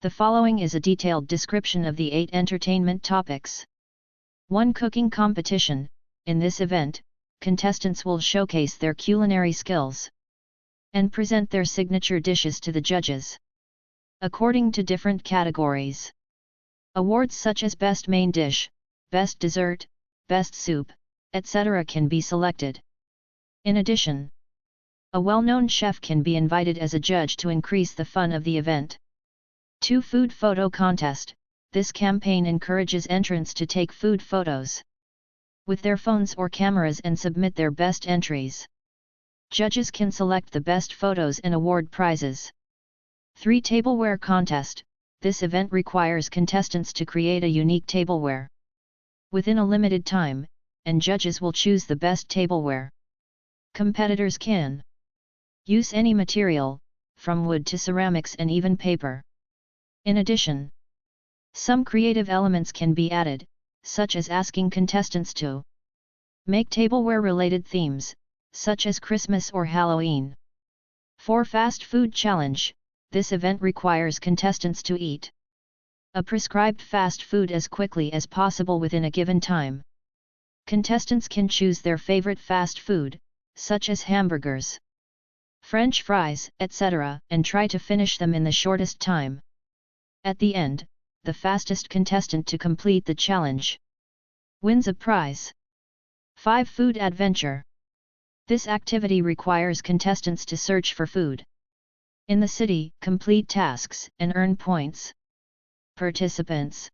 The following is a detailed description of the 8 entertainment topics. 1. Cooking competition. In this event, contestants will showcase their culinary skills and present their signature dishes to the judges. According to different categories, awards such as Best Main Dish, Best Dessert, Best Soup, etc. can be selected. In addition, a well-known chef can be invited as a judge to increase the fun of the event. 2. Food photo contest. This campaign encourages entrants to take food photos with their phones or cameras and submit their best entries. Judges can select the best photos and award prizes. 3. Tableware contest. This event requires contestants to create a unique tableware within a limited time, and judges will choose the best tableware. Competitors can use any material, from wood to ceramics and even paper. In addition, some creative elements can be added, such as asking contestants to make tableware-related themes, such as Christmas or Halloween. 4. Fast food challenge. This event requires contestants to eat a prescribed fast food as quickly as possible within a given time. Contestants can choose their favorite fast food, such as hamburgers, French fries, etc., and try to finish them in the shortest time. At the end, the fastest contestant to complete the challenge wins a prize. 5. Food adventure. This activity requires contestants to search for food in the city, complete tasks, and earn points. Participants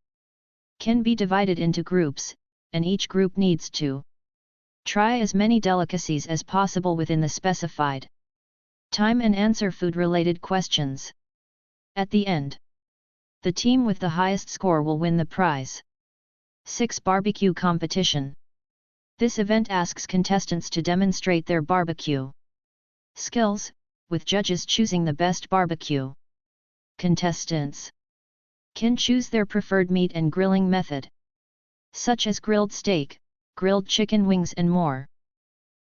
can be divided into groups, and each group needs to try as many delicacies as possible within the specified time and answer food-related questions. At the end, the team with the highest score will win the prize. 6. Barbecue competition. This event asks contestants to demonstrate their barbecue skills, with judges choosing the best barbecue. Contestants can choose their preferred meat and grilling method, such as grilled steak, grilled chicken wings and more.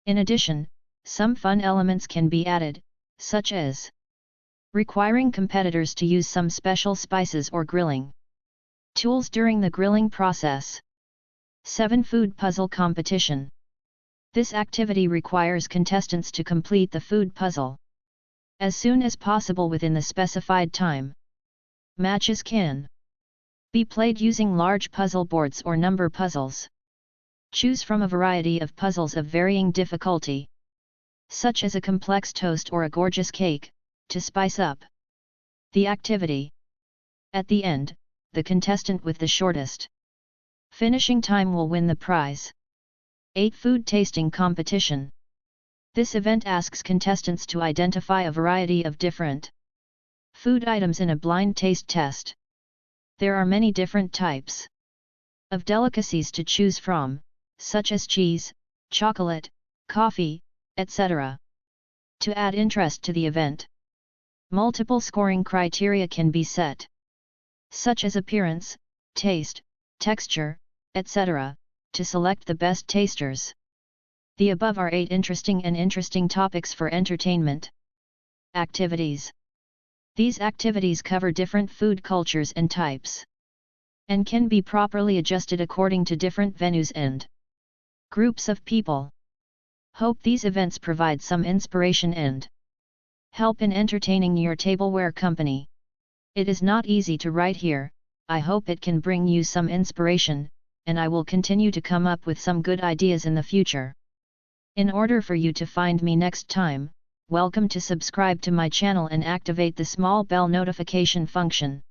In addition, some fun elements can be added, such as requiring competitors to use some special spices or grilling tools during the grilling process. 7. Food puzzle competition. This activity requires contestants to complete the food puzzle as soon as possible within the specified time. Matches can be played using large puzzle boards or number puzzles. Choose from a variety of puzzles of varying difficulty, such as a complex toast or a gorgeous cake, to spice up the activity. At the end, the contestant with the shortest finishing time will win the prize. 8. Food tasting competition. This event asks contestants to identify a variety of different food items in a blind taste test. There are many different types of delicacies to choose from, such as cheese, chocolate, coffee, etc. To add interest to the event, multiple scoring criteria can be set, such as appearance, taste, texture, etc., to select the best tasters. The above are 8 interesting topics for entertainment activities. These activities cover different food cultures and types, and can be properly adjusted according to different venues and groups of people. Hope these events provide some inspiration and help in entertaining your tableware company. It is not easy to write here. I hope it can bring you some inspiration, and I will continue to come up with some good ideas in the future. In order for you to find me next time, welcome to subscribe to my channel and activate the small bell notification function.